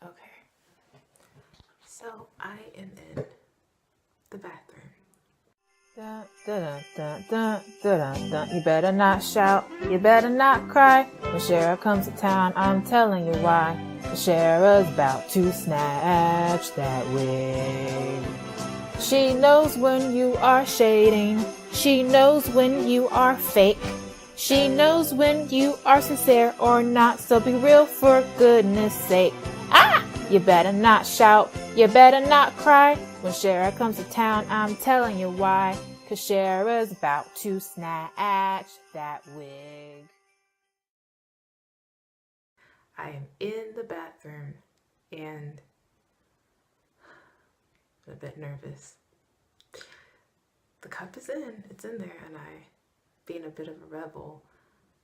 Okay, so I am in the bathroom. Dun, dun, dun, dun, dun, dun. You better not shout, you better not cry. When Shara comes to town, I'm telling you why. Shara's about to snatch that wig. She knows when you are shading. She knows when you are fake. She knows when you are sincere or not. So be real for goodness sake. Ah! You better not shout. You better not cry. When Shara comes to town, I'm telling you why. 'Cause Shara's about to snatch that wig. I am in the bathroom and I'm a bit nervous. The cup is in. It's in there, and being a bit of a rebel,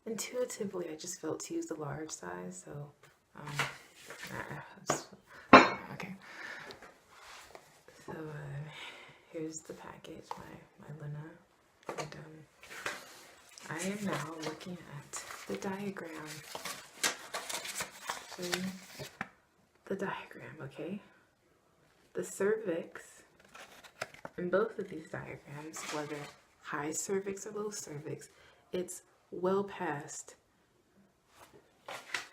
intuitively I just felt to use the large size, so okay. So here's the package, my Lena, and I am now looking at the diagram. Show you the diagram, okay? The cervix in both of these diagrams, whether high cervix or low cervix, it's well past.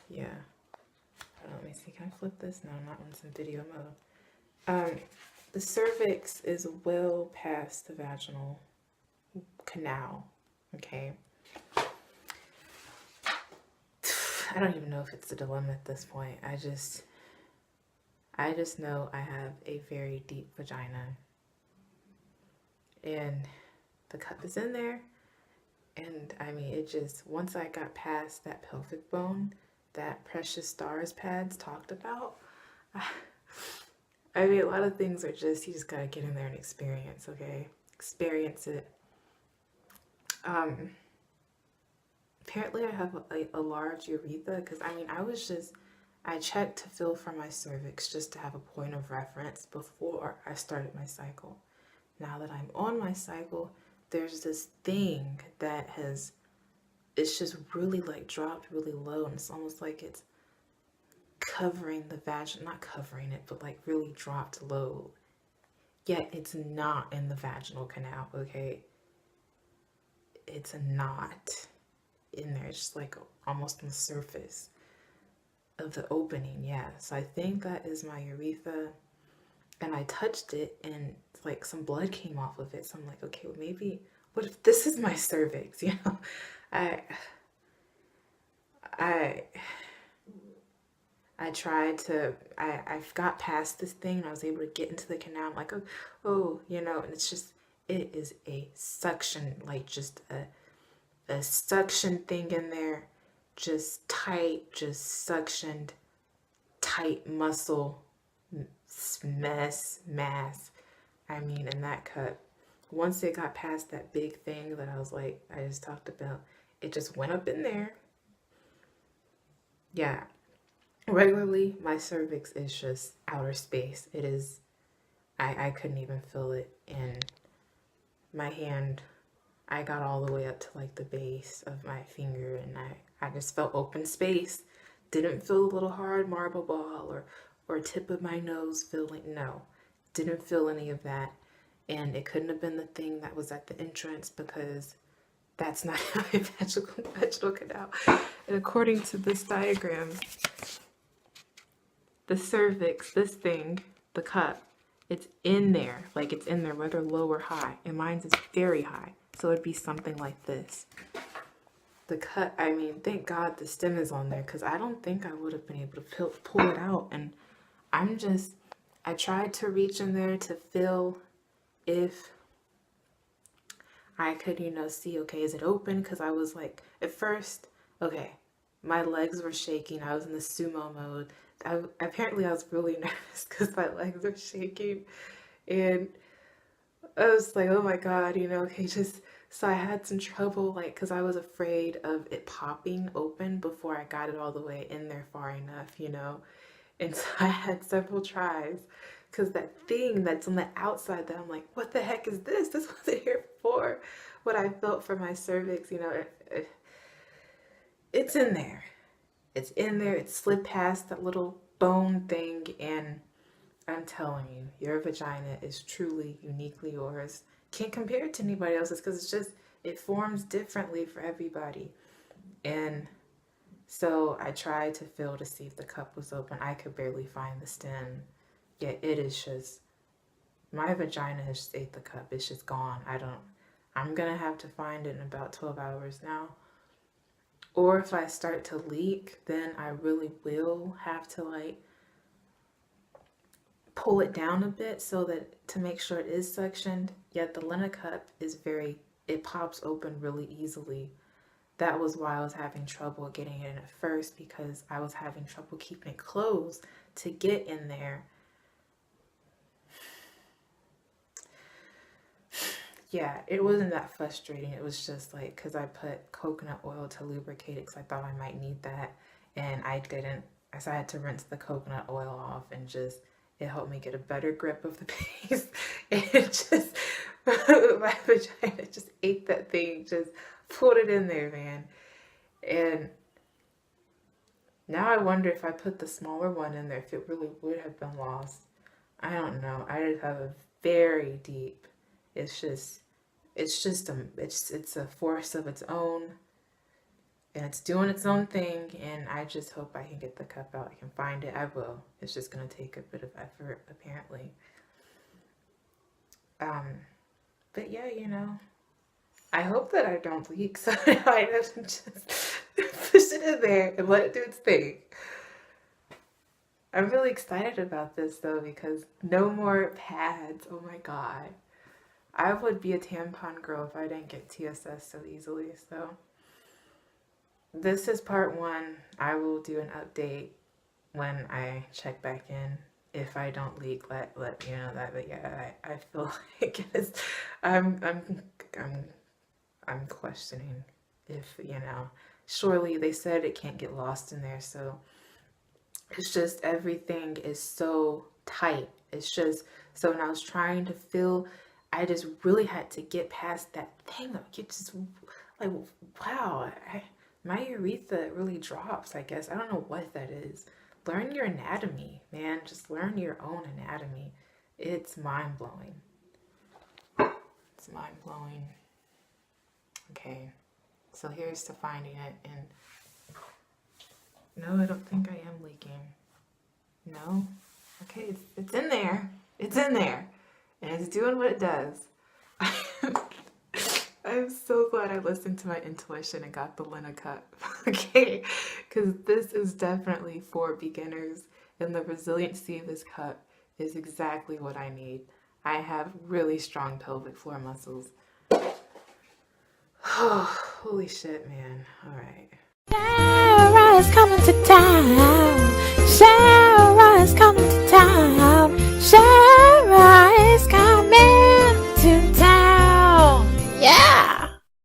Yeah. Let me see. Can I flip this? No, not when it's in video mode. The cervix is well past the vaginal canal. Okay. I don't even know if it's a dilemma at this point. I just know I have a very deep vagina. And the cup is in there. And I mean, it just, once I got past that pelvic bone that Precious Stars pads talked about, I mean, a lot of things are just, you just gotta get in there and experience, okay? Experience it. Apparently I have a large urethra, because I mean, I checked to feel for my cervix just to have a point of reference before I started my cycle. Now that I'm on my cycle, there's this thing that it's just really like dropped really low, and it's almost like it's covering the vagina, not covering it, but like really dropped low. Yet it's not in the vaginal canal, okay? It's not in there. It's just like almost on the surface of the opening, yeah. So I think that is my urethra, and I touched it and like some blood came off of it. So I'm like, okay, well maybe, what if this is my cervix, you know? I tried to, I got past this thing and I was able to get into the canal. I'm like, oh, you know, and it's just, it is a suction, like just a suction thing in there, just tight, just suctioned, tight muscle, mass. I mean, in that cup, once it got past that big thing that I was like, I just talked about, it just went up in there. Yeah. Regularly, my cervix is just outer space. It is, I couldn't even feel it in my hand. I got all the way up to like the base of my finger, and I just felt open space. Didn't feel a little hard marble ball or tip of my nose feeling, no. Didn't feel any of that. And it couldn't have been the thing that was at the entrance, because that's not how a vaginal canal. And according to this diagram, the cervix, this thing, the cup, it's in there. Like it's in there, whether low or high. And mine's is very high. So it'd be something like this. The cut, I mean, thank God the stem is on there, because I don't think I would have been able to pull it out. And I tried to reach in there to feel if I could, you know, see, okay, is it open? Because I was like, at first, okay, my legs were shaking. I was in the sumo mode. Apparently I was really nervous because my legs were shaking. And I was like, oh my God, you know, okay, just, so I had some trouble, like, because I was afraid of it popping open before I got it all the way in there far enough, you know. And so I had several tries, because that thing that's on the outside that I'm like, what the heck is this? This wasn't here before. What I felt for my cervix, you know, it's in there. It's in there. It slid past that little bone thing, and I'm telling you, your vagina is truly uniquely yours. Can't compare it to anybody else's because it's just, it forms differently for everybody. And so I tried to feel to see if the cup was open. I could barely find the stem. Yet it is just, my vagina has just ate the cup. It's just gone. I'm gonna have to find it in about 12 hours now. Or if I start to leak, then I really will have to like pull it down a bit so that to make sure it is suctioned. Yet the Lena cup is it pops open really easily. That was why I was having trouble getting it in at first, because I was having trouble keeping it closed to get in there. Yeah, it wasn't that frustrating. It was just like, because I put coconut oil to lubricate it because I thought I might need that. And I didn't. So I had to rinse the coconut oil off, and just, it helped me get a better grip of the paste. And it just, my vagina just ate that thing, just pulled it in there, man. And now I wonder if I put the smaller one in there, if it really would have been lost. I don't know. I just have a very deep, it's a force of its own, and it's doing its own thing, and I just hope I can get the cup out. I can find it. I will. It's just going to take a bit of effort, apparently. But yeah, I hope that I don't leak, so I just push it in there and let it do its thing. I'm really excited about this though, because no more pads. Oh my god. I would be a tampon girl if I didn't get TSS so easily. So this is part 1. I will do an update when I check back in. If I don't leak, let you know that. But yeah, I feel like I'm questioning if, surely they said it can't get lost in there. So it's just, everything is so tight. It's just, so when I was trying to feel, I just really had to get past that thing. It's just like, wow, my urethra really drops, I guess. I don't know what that is. Learn your anatomy, man. Just learn your own anatomy. It's mind-blowing. It's mind-blowing. Okay, so here's to finding it. And no, I don't think I am leaking. No? Okay, it's in there. It's in there. And it's doing what it does. I'm so glad I listened to my intuition and got the Lena cup. Okay, because this is definitely for beginners, and the resiliency of this cup is exactly what I need. I have really strong pelvic floor muscles. Oh, holy shit, man. All right. Sarah's coming to town.